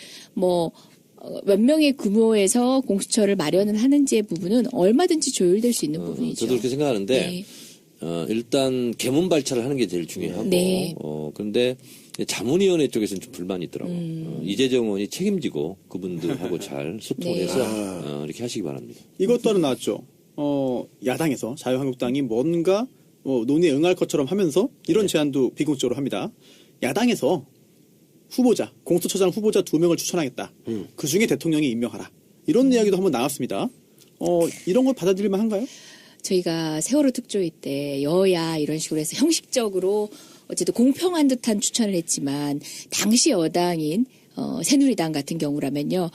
몇 명의 규모에서 공수처를 마련을 하는지의 부분은 얼마든지 조율될 수 있는 부분이죠. 저도 그렇게 생각하는데 네. 일단 개문 발차를 하는 게 제일 중요하고 네. 그런데 자문위원회 쪽에서는 좀 불만이 있더라고요. 이재정 의원이 책임지고 그분들하고 잘 소통해서 이렇게 하시기 바랍니다. 이것도 하나 나왔죠. 야당에서 자유한국당이 뭔가 논의에 응할 것처럼 하면서 이런 제안도 비공식적으로 합니다. 야당에서 후보자, 공수처장 후보자 2명을 추천하겠다. 그중에 대통령이 임명하라. 이런 이야기도 한번 나왔습니다. 이런 걸 받아들일 만한가요? 저희가 세월호 특조위 때 여야 이런 식으로 해서 형식적으로 어쨌든 공평한 듯한 추천을 했지만 당시 여당인 새누리당 같은 경우라면요.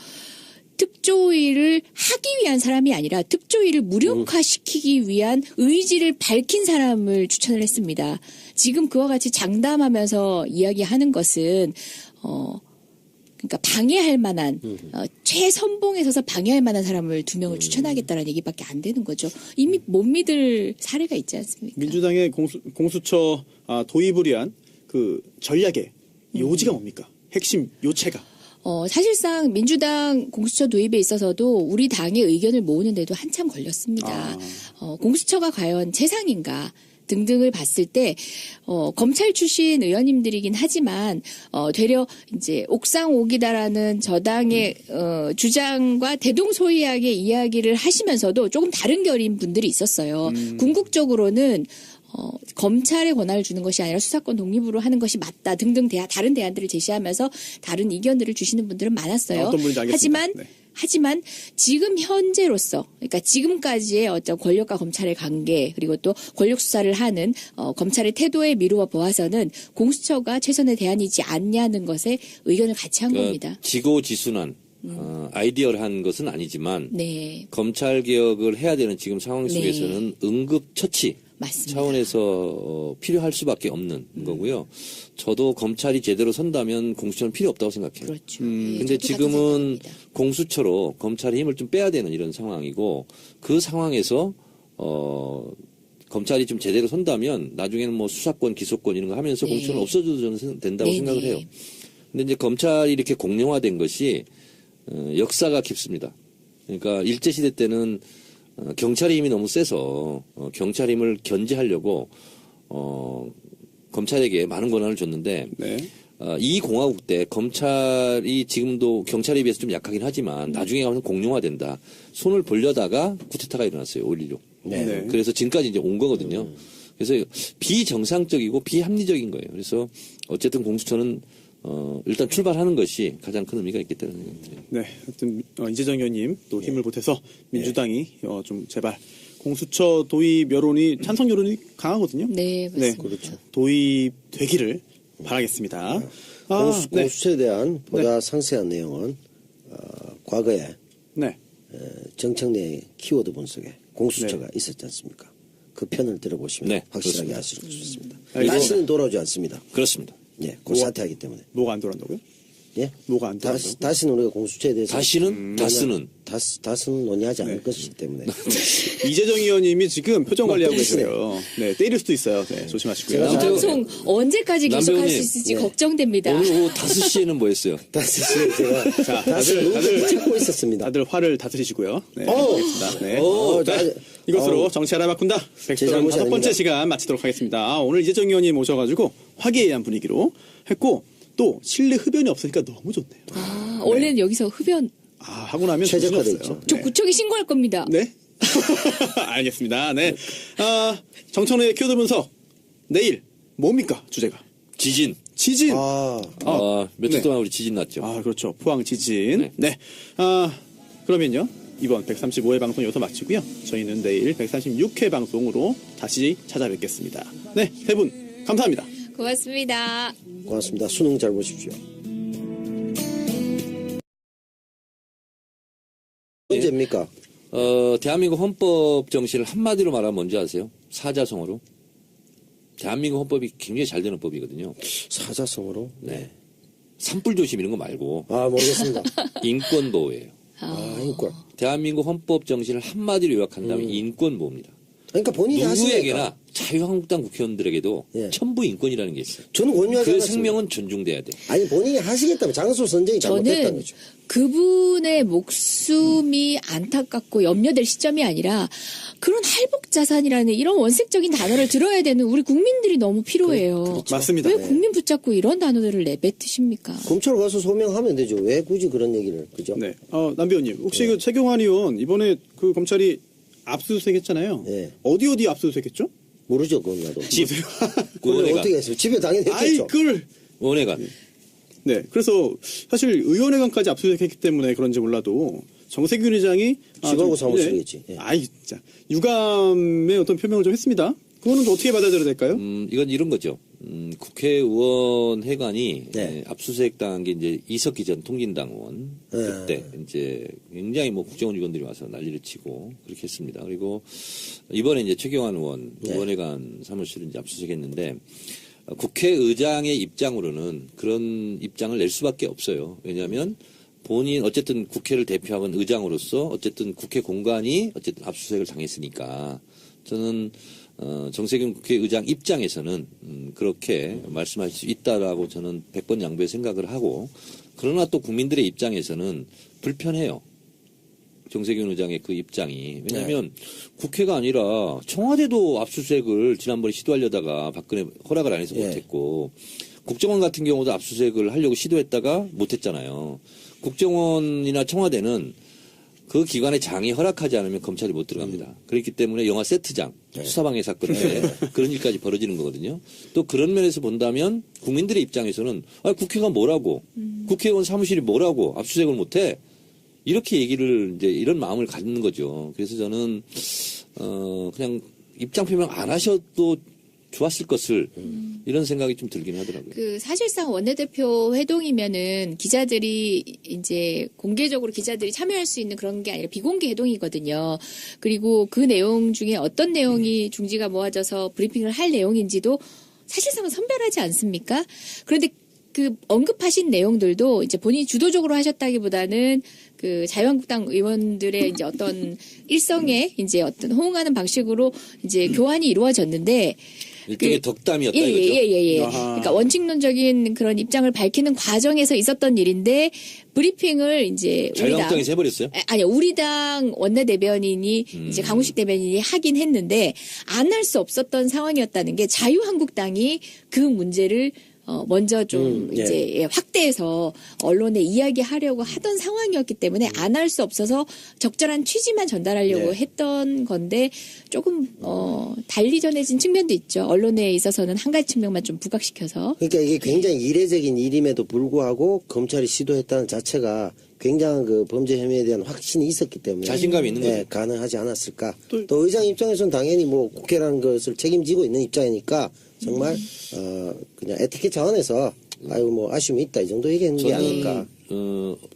특조위를 하기 위한 사람이 아니라 특조위를 무력화시키기 위한 의지를 밝힌 사람을 추천을 했습니다. 지금 그와 같이 장담하면서 이야기하는 것은 그러니까 방해할 만한 최선봉에 서서 방해할 만한 사람을 2명을 추천하겠다는 얘기밖에 안 되는 거죠. 이미 못 믿을 사례가 있지 않습니까? 민주당의 공수처 도입을 위한 그 전략의 요지가 뭡니까? 핵심 요체가. 사실상 민주당 공수처 도입에 있어서도 우리 당의 의견을 모으는데도 한참 걸렸습니다. 공수처가 과연 최상인가 등등을 봤을 때 검찰 출신 의원님들이긴 하지만 되려 이제 옥상옥이다라는 저당의 주장과 대동소이하게 이야기를 하시면서도 조금 다른 결인 분들이 있었어요. 궁극적으로는 검찰에 권한을 주는 것이 아니라 수사권 독립으로 하는 것이 맞다 등등 다른 대안들을 제시하면서 다른 의견들을 주시는 분들은 많았어요. 어떤 분인지 알겠습니다. 하지만 지금 현재로서 그러니까 지금까지의 어떤 권력과 검찰의 관계 그리고 또 권력 수사를 하는 검찰의 태도에 미루어 보아서는 공수처가 최선의 대안이지 않냐는 것에 의견을 같이 한 겁니다. 지고지순한 아이디어한 것은 아니지만 네. 검찰 개혁을 해야 되는 지금 상황 속에서는 응급처치 맞습니다. 차원에서 필요할 수밖에 없는 거고요. 저도 검찰이 제대로 선다면 공수처는 필요 없다고 생각해요. 그렇죠. 근데 지금은 공수처로 검찰의 힘을 좀 빼야 되는 이런 상황이고 그 상황에서 검찰이 좀 제대로 선다면 나중에는 뭐 수사권, 기소권 이런 거 하면서 공수처는 없어져도 저는 된다고 생각을 해요. 근데 이제 검찰이 이렇게 공룡화된 것이 역사가 깊습니다. 그러니까 일제시대 때는 경찰의 힘이 너무 세서 경찰 힘을 견제하려고 검찰에게 많은 권한을 줬는데 이 공화국 때 검찰이 지금도 경찰에 비해서 좀 약하긴 하지만 나중에 가면 공룡화된다. 손을 벌려다가 쿠데타가 일어났어요. 5.16. 네. 그래서 지금까지 이제 온 거거든요. 그래서 비정상적이고 비합리적인 거예요. 그래서 어쨌든 공수처는 일단 출발하는 것이 가장 큰 의미가 있기 때문에 생각합니다. 네, 하여튼 이재정 의원님 또 힘을 보태서 민주당이 좀 제발 공수처 도입 여론이 찬성 여론이 강하거든요. 네, 맞습니다. 네, 그렇죠. 도입되기를 바라겠습니다. 공수처에 대한 보다 상세한 내용은 과거에 정청 내 키워드 분석에 공수처가 있었지 않습니까? 그 편을 들어보시면 확실하게 아실 수 있습니다. 다시는 돌아오지 않습니다. 그렇습니다. 곧 사퇴하기 때문에. 뭐가 안 돌아온다고요? 예? 뭐가 안 되죠? 다시는 우리가 공수처에 대해서 다시는 다스는 논의하지 않을 것이기 때문에 이재정 의원님이 지금 표정 관리하고 때리시네요. 계세요. 네, 때릴 수도 있어요. 네, 조심하시고요. 제가 방송 언제까지 계속할 수 남배우님. 있을지 네. 걱정됩니다. 오늘 오후 5시에는 뭐 했어요? 다스는 제가 자, 다스를 찍고 있었습니다. 다들 화를 다스리시고요. 네, 어! 알겠습니다. 네. 자, 이것으로 정치 하나 바꾼다. 제 백서론 잘못이 5번째 아닙니다. 시간 마치도록 하겠습니다. 오늘 이재정 의원님 오셔가지고 화기애애한 분위기로 했고 또 실내 흡연이 없으니까 너무 좋네요. 원래는 여기서 흡연 하고 나면 최적화돼 정신없어요. 있죠. 저 네. 구청에 신고할 겁니다. 네? 알겠습니다. 네. 정청래의 키워드 분석. 내일 뭡니까 주제가? 지진. 지진. 며칠 네. 동안 우리 지진 났죠. 그렇죠. 포항 지진. 네. 그러면요. 이번 135회 방송 여기서 마치고요. 저희는 내일 136회 방송으로 다시 찾아뵙겠습니다. 네. 세 분 감사합니다. 고맙습니다. 고맙습니다. 수능 잘 보십시오. 언제입니까? 대한민국 헌법 정신을 한마디로 말하면 뭔지 아세요? 사자성어로. 대한민국 헌법이 굉장히 잘 되는 법이거든요. 사자성어로? 네. 산불 조심 이런 거 말고 모르겠습니다. 인권 보호예요. 인권. 대한민국 헌법 정신을 한마디로 요약한다면 인권 보호입니다. 그러니까 본인이 하시니까. 누구에게나 자유한국당 국회의원들에게도 천부 인권이라는 게 있어요. 저는 권유하지 그 않았습니다. 생명은 존중돼야 돼. 아니 본인이 하시겠다면 장소 선정이 잘못됐다는 저는 거죠. 그분의 목숨이 안타깝고 염려될 시점이 아니라 그런 할복자산이라는 이런 원색적인 단어를 들어야 되는 우리 국민들이 너무 필요해요. 그렇죠. 맞습니다. 왜 네. 국민 붙잡고 이런 단어들을 내뱉으십니까? 검찰 가서 소명하면 되죠. 왜 굳이 그런 얘기를 그죠? 네. 남비원님 혹시 그 최경환 의원 이번에 그 검찰이 압수수색했잖아요. 네. 어디 압수수색했죠? 모르죠 그건 나도. 집. 그걸 의원회관. 어떻게 했어요? 집에 당연히 했겠죠. 그걸. 의원회관. 네. 그래서 사실 의원회관까지 압수수색했기 때문에 그런지 몰라도 정세균 의장이 집하고 좀, 사무실이겠지. 예. 진짜 유감의 어떤 표명을 좀 했습니다. 그거는 좀 어떻게 받아들여야 될까요? 이건 이런 거죠. 국회의원 회관이 네. 압수수색 당한 게 이제 이석기 전 통진당 의원 그때 이제 굉장히 뭐 국정원 직원들이 와서 난리를 치고 그렇게 했습니다. 그리고 이번에 이제 최경환 의원 의원회관 사무실을 이제 압수수색했는데 국회의장의 입장으로는 그런 입장을 낼 수밖에 없어요. 왜냐하면 본인 어쨌든 국회를 대표하는 의장으로서 어쨌든 국회 공간이 어쨌든 압수수색을 당했으니까 저는 정세균 국회의장 입장에서는 그렇게 말씀할 수 있다라고 저는 100번 양보의 생각을 하고 그러나 또 국민들의 입장에서는 불편해요. 정세균 의장의 그 입장이. 왜냐하면 국회가 아니라 청와대도 압수수색을 지난번에 시도하려다가 박근혜 허락을 안 해서 못했고 국정원 같은 경우도 압수수색을 하려고 시도했다가 못했잖아요. 국정원이나 청와대는 그 기관의 장이 허락하지 않으면 검찰이 못 들어갑니다. 그렇기 때문에 영화 세트장, 수사방해 사건 때 그런 일까지 벌어지는 거거든요. 또 그런 면에서 본다면 국민들의 입장에서는 국회가 뭐라고, 국회의원 사무실이 뭐라고 압수수색을 못해? 이렇게 얘기를 이제 이런 마음을 갖는 거죠. 그래서 저는 그냥 입장 표명 안 하셔도 좋았을 것을 이런 생각이 좀 들긴 하더라고요. 그 사실상 원내대표 회동이면은 기자들이 이제 공개적으로 기자들이 참여할 수 있는 그런 게 아니라 비공개 회동이거든요. 그리고 그 내용 중에 어떤 내용이 중지가 모아져서 브리핑을 할 내용인지도 사실상은 선별하지 않습니까? 그런데 그 언급하신 내용들도 이제 본인이 주도적으로 하셨다기보다는 그 자유한국당 의원들의 이제 어떤 일성에 이제 어떤 호응하는 방식으로 이제 교환이 이루어졌는데 일종의 덕담이었다 예. 이거죠. 그러니까 원칙론적인 그런 입장을 밝히는 과정에서 있었던 일인데 브리핑을 이제 자유한국당에서 해버렸어요? 아니요, 우리 당 원내대변인이 이제 강우식 대변인이 하긴 했는데 안 할 수 없었던 상황이었다는 게 자유한국당이 그 문제를 먼저 좀 이제 확대해서 언론에 이야기하려고 하던 상황이었기 때문에 안 할 수 없어서 적절한 취지만 전달하려고 했던 건데 조금 달리 전해진 측면도 있죠. 언론에 있어서는 한 가지 측면만 좀 부각시켜서. 그러니까 이게 굉장히 이례적인 일임에도 불구하고 검찰이 시도했다는 자체가 굉장한 그 범죄 혐의에 대한 확신이 있었기 때문에 자신감이 있는 거죠. 가능하지 않았을까. 또 의장 입장에서는 당연히 뭐 국회라는 것을 책임지고 있는 입장이니까 정말 그냥 에티켓 차원에서 뭐 아쉬움이 있다 이 정도 얘기했는 게 아닐까.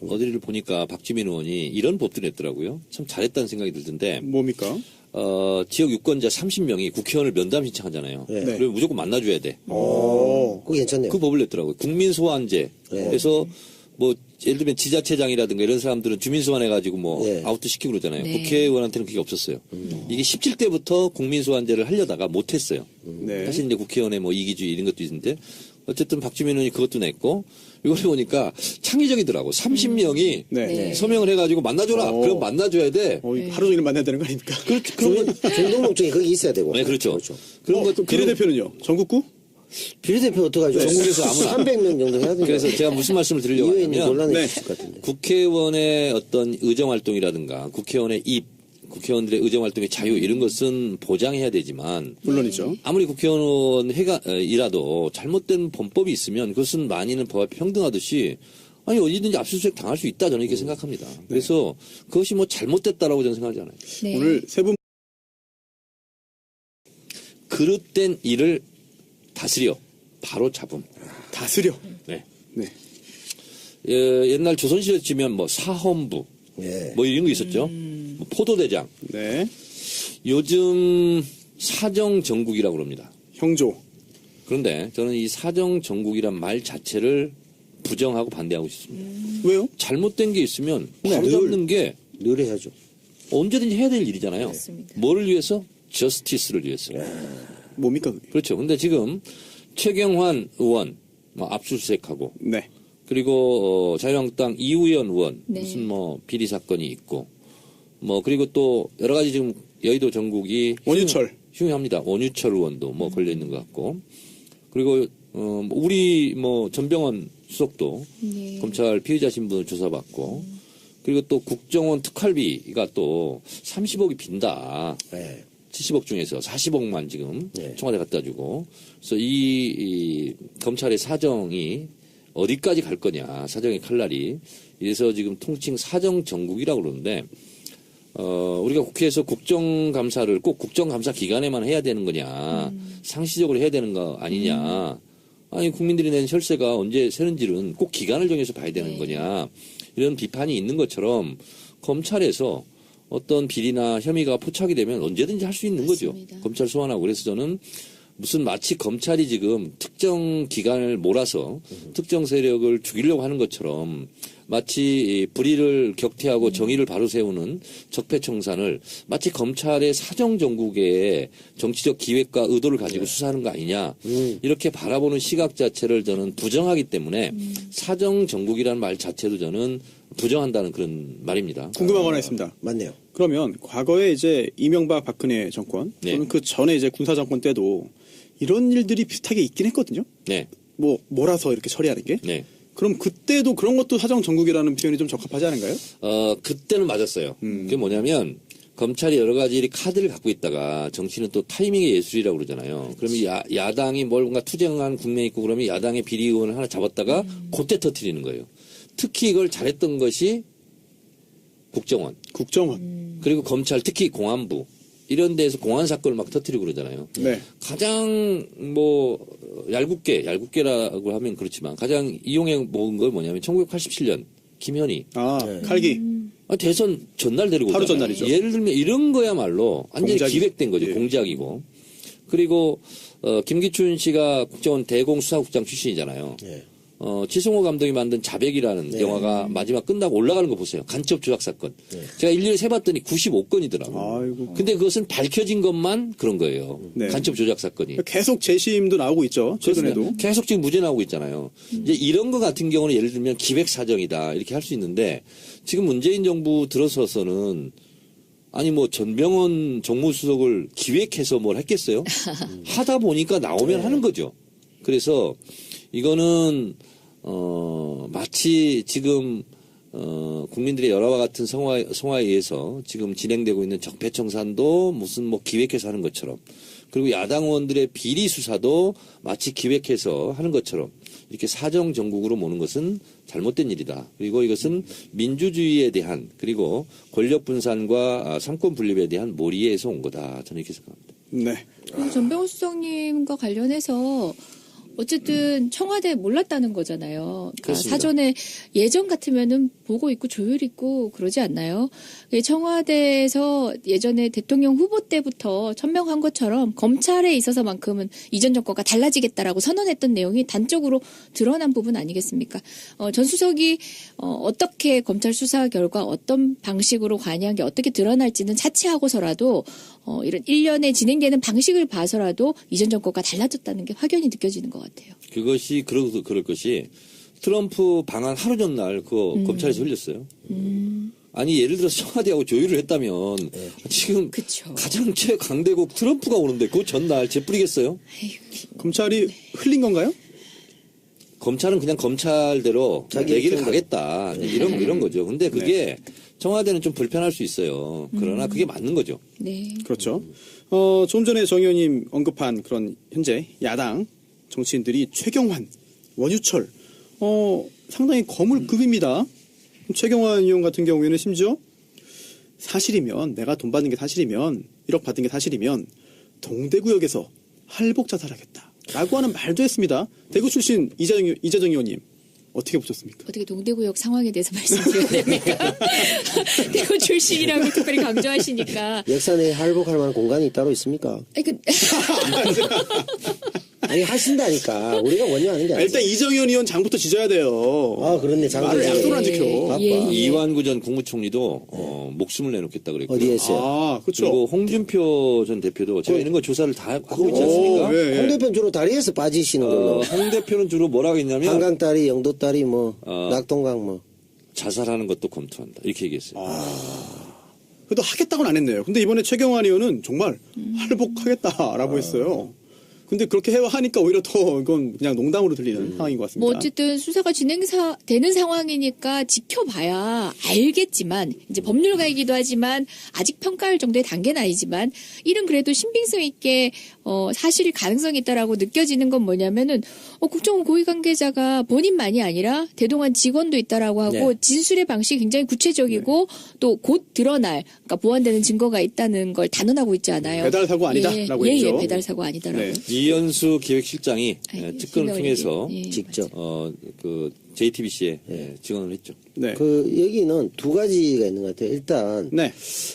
어디를 보니까 박주민 의원이 이런 법들을 냈더라고요. 참 잘했다는 생각이 들던데. 뭡니까? 지역 유권자 30명이 국회의원을 면담 신청하잖아요. 그러면 무조건 만나줘야 돼. 그거 괜찮네요. 그 법을 냈더라고요. 국민소환제. 그래서 뭐 예를 들면 지자체장이라든가 이런 사람들은 주민소환 해가지고 뭐 예. 아웃도 시키고 그러잖아요. 네. 국회의원한테는 그게 없었어요. 이게 17대부터 국민소환제를 하려다가 못했어요. 네. 사실 이제 국회의원의 뭐 이기주의 이런 것도 있는데 어쨌든 박주민 의원이 그것도 냈고 이걸 보니까 창의적이더라고. 30명이 네. 서명을 해가지고 만나줘라. 오. 그럼 만나줘야 돼. 하루 종일 만나야 되는 거 아닙니까? 중등록증이 거기 있어야 되고. 네, 그렇죠. 그럼 비례대표는요? 전국구? 비례대표 어떡하죠? 전국에서 아무나. 300명 정도 해야 되죠. 그래서 제가 무슨 말씀을 드리려고 이후에 있는 하냐면 논란이 네. 있을 것 같은데. 국회의원의 어떤 의정활동이라든가 국회의원의 국회의원들의 의정활동의 자유 이런 것은 보장해야 되지만 물론이죠. 아무리 국회의원 이라도 잘못된 범법이 있으면 그것은 만인은 법 앞에 평등하듯이 아니 어디든지 압수수색 당할 수 있다 저는 이렇게 생각합니다. 그래서 그것이 뭐 잘못됐다라고 저는 생각하지 않아요. 네. 오늘 세 분 그릇된 일을 다스려 바로 잡음. 다스려. 네. 네. 옛날 조선시대 치면 뭐 사헌부 예. 뭐 이런 거 있었죠. 뭐 포도대장. 네. 요즘 사정정국이라고 그럽니다. 형조. 그런데 저는 이 사정정국이란 말 자체를 부정하고 반대하고 싶습니다. 왜요? 잘못된 게 있으면 바로 늘. 잡는 게 늘 해야죠. 언제든지 해야 될 일이잖아요. 맞습니다. 뭐를 위해서? 저스티스를 위해서. 뭡니까 그게? 그렇죠. 근데 지금 최경환 의원 뭐 압수수색하고 네. 그리고 자유한국당 이우현 의원 네. 무슨 뭐 비리 사건이 있고 뭐 그리고 또 여러 가지 지금 여의도 전국이 원유철. 흉흉합니다. 원유철 의원도 뭐 걸려 있는 것 같고 그리고 우리 뭐 전병헌 수석도 네. 검찰 피의자 신분을 조사받고 그리고 또 국정원 특활비가 또 30억이 빈다. 예. 70억 중에서 40억만 지금 네. 청와대 갖다 주고 그래서 이 검찰의 사정이 어디까지 갈 거냐 사정의 칼날이 이래서 지금 통칭 사정정국이라고 그러는데 우리가 국회에서 국정감사를 꼭 국정감사 기간에만 해야 되는 거냐 상시적으로 해야 되는 거 아니냐 아니 국민들이 낸 혈세가 언제 새는지는 꼭 기간을 정해서 봐야 되는 네. 거냐 이런 비판이 있는 것처럼 검찰에서 어떤 비리나 혐의가 포착이 되면 언제든지 할 수 있는 거죠. 맞습니다. 검찰 소환하고 그래서 저는 무슨 마치 검찰이 지금 특정 기관을 몰아서 특정 세력을 죽이려고 하는 것처럼 마치 불의를 격퇴하고 정의를 바로 세우는 적폐청산을 마치 검찰의 사정정국의 정치적 기획과 의도를 가지고 수사하는 거 아니냐 이렇게 바라보는 시각 자체를 저는 부정하기 때문에 사정정국이라는 말 자체도 저는 부정한다는 그런 말입니다. 궁금한 거 하나 있습니다. 맞네요. 그러면 과거에 이제 이명박 박근혜 정권 네. 또는 그 전에 이제 군사 정권 때도 이런 일들이 비슷하게 있긴 했거든요. 네, 뭐 몰아서 이렇게 처리하는 게. 네. 그럼 그때도 그런 것도 사정정국이라는 표현이 좀 적합하지 않은가요? 그때는 맞았어요. 그게 뭐냐면 검찰이 여러 가지 카드를 갖고 있다가 정치는 또 타이밍의 예술이라고 그러잖아요. 그러면 야당이 뭔가 투쟁한 국면이 있고 그러면 야당의 비리 의원을 하나 잡았다가 그때 터뜨리는 거예요. 특히 이걸 잘했던 것이 국정원. 그리고 검찰 특히 공안부. 이런 데에서 공안 사건을 막 터뜨리고 그러잖아요. 네. 가장 뭐 얄궂게라고 하면 그렇지만 가장 이용해 먹은 건 뭐냐면 1987년 김현희 칼기. 대선 전날 데리고 하루 오잖아요. 전날이죠. 예를 들면 이런 거야말로 완전히 공작이- 기획된 거죠. 예. 공작이고. 그리고 김기춘 씨가 국정원 대공수사국장 출신이잖아요. 예. 지성호 감독이 만든 자백이라는 네. 영화가 마지막 끝나고 올라가는 거 보세요. 간첩 조작 사건. 제가 일일이 세봤더니 95건이더라고요. 아이고. 근데 그것은 밝혀진 것만 그런 거예요. 네. 간첩 조작 사건이. 계속 재심도 나오고 있죠. 최근에도. 그렇습니다. 계속 지금 무죄 나오고 있잖아요. 이제 이런 거 같은 경우는 예를 들면 기획 사정이다 이렇게 할 수 있는데 지금 문재인 정부 들어서서는 아니 뭐 전병헌 정무수석을 기획해서 뭘 했겠어요? 하다 보니까 나오면 하는 거죠. 그래서 이거는 마치 지금 국민들의 열화와 같은 성화에 의해서 지금 진행되고 있는 적폐청산도 무슨 뭐 기획해서 하는 것처럼 그리고 야당 의원들의 비리 수사도 마치 기획해서 하는 것처럼 이렇게 사정정국으로 모는 것은 잘못된 일이다. 그리고 이것은 민주주의에 대한 그리고 권력 분산과 삼권 분립에 대한 몰이에서 온 거다. 저는 이렇게 생각합니다. 네. 전병훈 수석님과 관련해서 어쨌든 청와대 몰랐다는 거잖아요. 그러니까 그렇습니다. 사전에 예전 같으면은 보고 있고 조율 있고 그러지 않나요? 청와대에서 예전에 대통령 후보 때부터 천명한 것처럼 검찰에 있어서만큼은 이전 정권과 달라지겠다라고 선언했던 내용이 단적으로 드러난 부분 아니겠습니까? 전 수석이 어떻게 검찰 수사 결과 어떤 방식으로 관여한 게 어떻게 드러날지는 차치하고서라도 이런 일련의 진행되는 방식을 봐서라도 이전 정권과 달라졌다는 게 확연히 느껴지는 것 같아요. 그것이 그럴 것이 트럼프 방한 하루 전날 검찰에서 흘렸어요. 아니 예를 들어서 청와대하고 조율을 했다면 지금 그쵸. 가장 최강대국 트럼프가 오는데 그 전날 재뿌리겠어요? 검찰이 흘린 건가요? 검찰은 그냥 검찰대로 자기 얘기를 입장대로. 가겠다 이런 거죠. 근데 그게 청와대는 좀 불편할 수 있어요. 그러나 그게 맞는 거죠. 네. 그렇죠. 좀 전에 정 의원님 언급한 그런 현재 야당 정치인들이 최경환, 원유철, 상당히 거물급입니다. 최경환 의원 같은 경우에는 심지어 사실이면 내가 돈 받는 게 사실이면 1억 받은 게 사실이면 동대구역에서 할복 자살하겠다라고 하는 말도 했습니다. 대구 출신 이재정 의원님 어떻게 보셨습니까? 어떻게 동대구역 상황에 대해서 말씀드려야 됩니까? 대구 출신이라고 특별히 강조하시니까. 역사 내에 할복할 만한 공간이 따로 있습니까? 아니 하신다니까 우리가 원효하는 게 아니지. 일단 이정현 의원 장부터 지져야 돼요. 아 그렇네 장도 말을 지어야 약속을 안 돼. 지켜. 바빠. 이완구 전 국무총리도 목숨을 내놓겠다 그랬고요. 어디에 했어요? 아, 그렇죠. 그리고 홍준표 전 대표도 제가 이런 거 조사를 다 하고 있지 않습니까? 예. 홍 대표는 주로 다리에서 빠지시는 걸로. 홍 대표는 주로 뭐라고 했냐면 한강다리, 영도다리, 뭐 낙동강 뭐. 자살하는 것도 검토한다 이렇게 얘기했어요. 그래도 하겠다고는 안 했네요. 근데 이번에 최경환 의원은 정말 할복하겠다라고 했어요. 근데 그렇게 하니까 오히려 더 이건 그냥 농담으로 들리는 상황인 것 같습니다. 뭐 어쨌든 수사가 되는 상황이니까 지켜봐야 알겠지만 이제 법률가이기도 하지만 아직 평가할 정도의 단계는 아니지만 이런 그래도 신빙성 있게 사실 가능성이 있다라고 느껴지는 건 뭐냐면은 국정원 고위 관계자가 본인만이 아니라 대동한 직원도 있다라고 하고 네. 진술의 방식이 굉장히 구체적이고 또 곧 드러날 그러니까 보완되는 증거가 있다는 걸 단언하고 있지 않아요. 배달 사고 아니다라고 예, 했죠. 예, 배달 사고 아니다라고. 네. 이현수 기획실장이 아이, 측근을 통해서 예, 직접. 그 JTBC에 증언을 했죠. 네. 그 여기는 두 가지가 있는 것 같아요. 일단 네.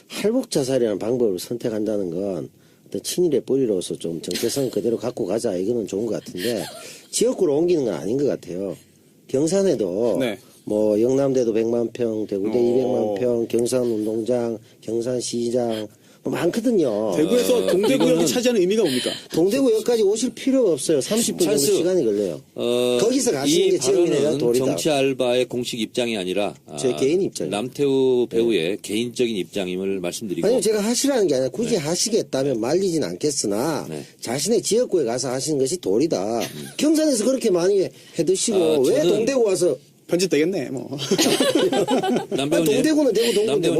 할복 자살이라는 방법을 선택한다는 건 어떤 친일의 뿌리로서 좀 정체성 그대로 갖고 가자 이거는 좋은 것 같은데 지역구로 옮기는 건 아닌 것 같아요. 경산에도 네. 뭐 영남대도 100만 평, 대구대 200만 평, 경산운동장, 경산시장 뭐 많거든요. 대구에서 동대구역이 이거는- 차지하는 의미가 뭡니까? 동대구역까지 오실 필요가 없어요. 30분 정도 찰스. 시간이 걸려요. 거기서 가시는 이 게 지역민에 대한 발언은 도리다. 정치 알바의 공식 입장이 아니라 제 개인 입장이에요. 남태우 배우의 개인적인 입장임을 말씀드리고 아니요, 제가 하시라는 게 아니라 굳이 하시겠다면 말리진 않겠으나 네. 자신의 지역구에 가서 하시는 것이 도리다. 경산에서 그렇게 많이 해드시고 왜 저는- 동대구 와서 편집되겠네. 뭐. 남배우님 동대구는 대구 동구 남배우님